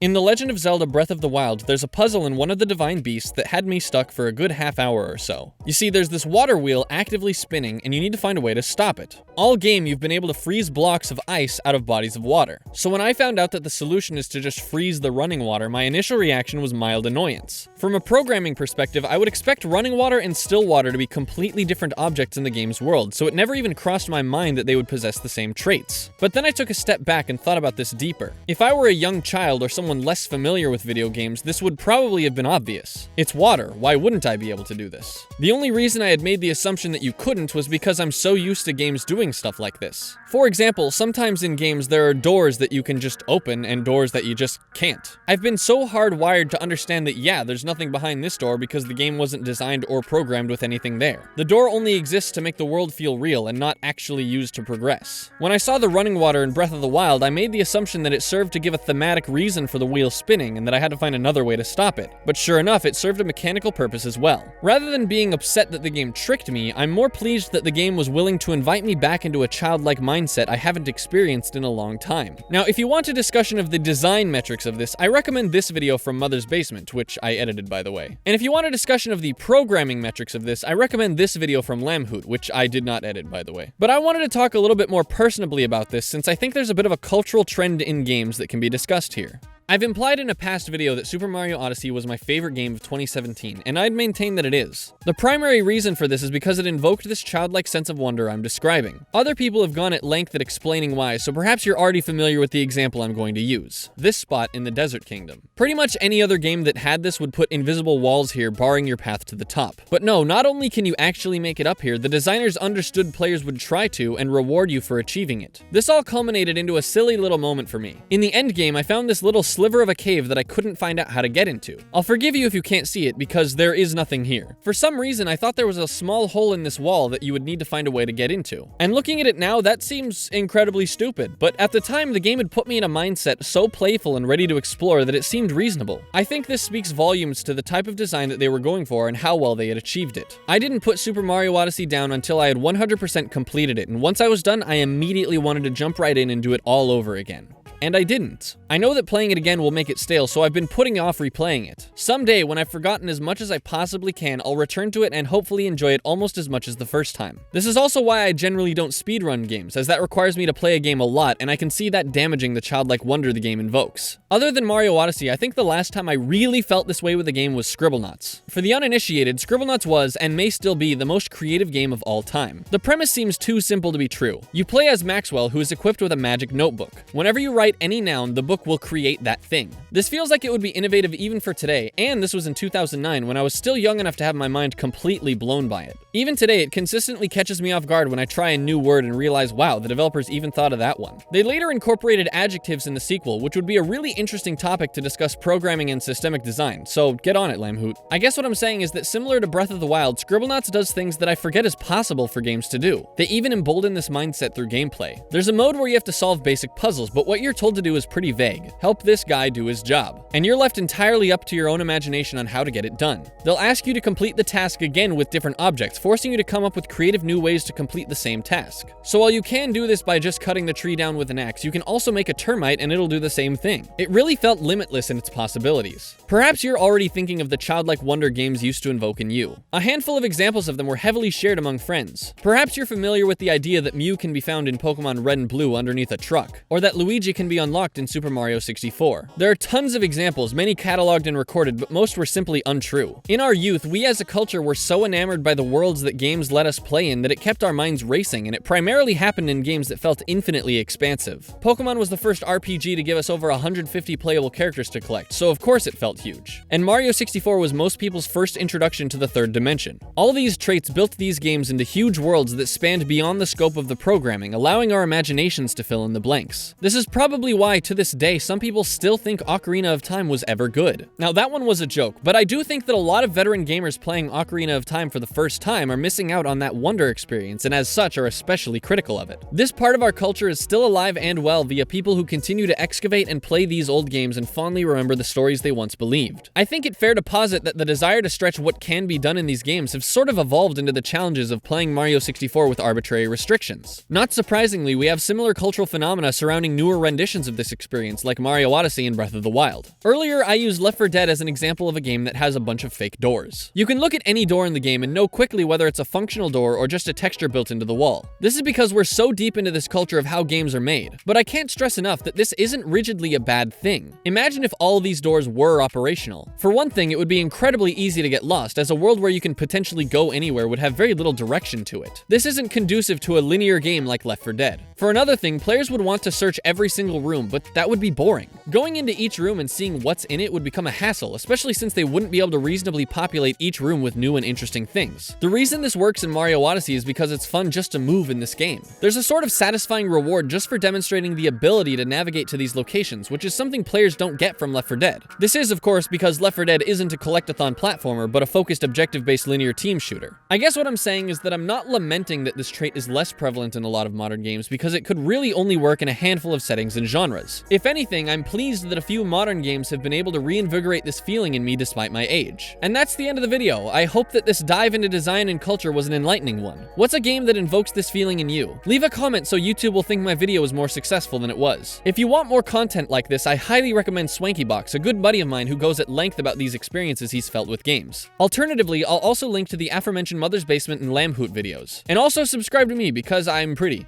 In The Legend of Zelda Breath of the Wild, there's a puzzle in one of the divine beasts that had me stuck for a good half hour or so. You see, there's this water wheel actively spinning, and you need to find a way to stop it. All game, you've been able to freeze blocks of ice out of bodies of water. So when I found out that the solution is to just freeze the running water, my initial reaction was mild annoyance. From a programming perspective, I would expect running water and still water to be completely different objects in the game's world, so it never even crossed my mind that they would possess the same traits. But then I took a step back and thought about this deeper. If I were a young child or someone less familiar with video games, this would probably have been obvious. It's water, why wouldn't I be able to do this? The only reason I had made the assumption that you couldn't was because I'm so used to games doing stuff like this. For example, sometimes in games there are doors that you can just open and doors that you just can't. I've been so hardwired to understand that yeah, there's nothing behind this door because the game wasn't designed or programmed with anything there. The door only exists to make the world feel real and not actually used to progress. When I saw the running water in Breath of the Wild, I made the assumption that it served to give a thematic reason for the wheel spinning and that I had to find another way to stop it. But sure enough, it served a mechanical purpose as well. Rather than being upset that the game tricked me, I'm more pleased that the game was willing to invite me back into a childlike mindset I haven't experienced in a long time. Now, if you want a discussion of the design metrics of this, I recommend this video from Mother's Basement, which I edited by the way. And if you want a discussion of the programming metrics of this, I recommend this video from Lamhoot, which I did not edit by the way. But I wanted to talk a little bit more personably about this since I think there's a bit of a cultural trend in games that can be discussed here. I've implied in a past video that Super Mario Odyssey was my favorite game of 2017, and I'd maintain that it is. The primary reason for this is because it invoked this childlike sense of wonder I'm describing. Other people have gone at length at explaining why, so perhaps you're already familiar with the example I'm going to use. This spot in the Desert Kingdom. Pretty much any other game that had this would put invisible walls here barring your path to the top. But no, not only can you actually make it up here, the designers understood players would try to and reward you for achieving it. This all culminated into a silly little moment for me. In the end game, I found this little sliver of a cave that I couldn't find out how to get into. I'll forgive you if you can't see it because there is nothing here. For some reason, I thought there was a small hole in this wall that you would need to find a way to get into. And looking at it now, that seems incredibly stupid. But at the time, the game had put me in a mindset so playful and ready to explore that it seemed reasonable. I think this speaks volumes to the type of design that they were going for and how well they had achieved it. I didn't put Super Mario Odyssey down until I had 100% completed it, and once I was done, I immediately wanted to jump right in and do it all over again. And I didn't. I know that playing it again will make it stale, so I've been putting off replaying it. Someday, when I've forgotten as much as I possibly can, I'll return to it and hopefully enjoy it almost as much as the first time. This is also why I generally don't speedrun games, as that requires me to play a game a lot, and I can see that damaging the childlike wonder the game invokes. Other than Mario Odyssey, I think the last time I really felt this way with a game was Scribblenauts. For the uninitiated, Scribblenauts was, and may still be, the most creative game of all time. The premise seems too simple to be true. You play as Maxwell, who is equipped with a magic notebook. Whenever you write any noun, the book will create that thing. This feels like it would be innovative even for today, and this was in 2009 when I was still young enough to have my mind completely blown by it. Even today, it consistently catches me off guard when I try a new word and realize, wow, the developers even thought of that one. They later incorporated adjectives in the sequel, which would be a really interesting topic to discuss programming and systemic design, so get on it, Lamhoot. I guess what I'm saying is that similar to Breath of the Wild, Scribblenauts does things that I forget is possible for games to do. They even embolden this mindset through gameplay. There's a mode where you have to solve basic puzzles, but what you're told to do is pretty vague. Help this guy do his job. And you're left entirely up to your own imagination on how to get it done. They'll ask you to complete the task again with different objects, forcing you to come up with creative new ways to complete the same task. So while you can do this by just cutting the tree down with an axe, you can also make a termite and it'll do the same thing. It really felt limitless in its possibilities. Perhaps you're already thinking of the childlike wonder games used to invoke in you. A handful of examples of them were heavily shared among friends. Perhaps you're familiar with the idea that Mew can be found in Pokemon Red and Blue underneath a truck, or that Luigi can be unlocked in Super Mario 64. There are tons of examples, many cataloged and recorded, but most were simply untrue. In our youth, we as a culture were so enamored by the worlds that games let us play in that it kept our minds racing, and it primarily happened in games that felt infinitely expansive. Pokemon was the first RPG to give us over 150 playable characters to collect, so of course it felt huge. And Mario 64 was most people's first introduction to the third dimension. All these traits built these games into huge worlds that spanned beyond the scope of the programming, allowing our imaginations to fill in the blanks. This is probably why, to this day, some people still think Ocarina of Time was ever good. Now that one was a joke, but I do think that a lot of veteran gamers playing Ocarina of Time for the first time are missing out on that wonder experience, and as such are especially critical of it. This part of our culture is still alive and well via people who continue to excavate and play these old games and fondly remember the stories they once believed. I think it fair to posit that the desire to stretch what can be done in these games have sort of evolved into the challenges of playing Mario 64 with arbitrary restrictions. Not surprisingly, we have similar cultural phenomena surrounding newer renditions of this experience, like Mario Odyssey and Breath of the Wild. Earlier, I used Left 4 Dead as an example of a game that has a bunch of fake doors. You can look at any door in the game and know quickly whether it's a functional door or just a texture built into the wall. This is because we're so deep into this culture of how games are made. But I can't stress enough that this isn't rigidly a bad thing. Imagine if all these doors were operational. For one thing, it would be incredibly easy to get lost, as a world where you can potentially go anywhere would have very little direction to it. This isn't conducive to a linear game like Left 4 Dead. For another thing, players would want to search every single room, but that would be boring. Going into each room and seeing what's in it would become a hassle, especially since they wouldn't be able to reasonably populate each room with new and interesting things. The reason this works in Mario Odyssey is because it's fun just to move in this game. There's a sort of satisfying reward just for demonstrating the ability to navigate to these locations, which is something players don't get from Left 4 Dead. This is, of course, because Left 4 Dead isn't a collectathon platformer, but a focused objective-based linear team shooter. I guess what I'm saying is that I'm not lamenting that this trait is less prevalent in a lot of modern games, because it could really only work in a handful of settings and genres. If anything, I'm pleased that a few modern games have been able to reinvigorate this feeling in me despite my age. And that's the end of the video. I hope that this dive into design and culture was an enlightening one. What's a game that invokes this feeling in you? Leave a comment so YouTube will think my video was more successful than it was. If you want more content like this, I highly recommend Swankybox, a good buddy of mine who goes at length about these experiences he's felt with games. Alternatively, I'll also link to the aforementioned Mother's Basement and Lamb Hoot videos. And also subscribe to me because I'm pretty.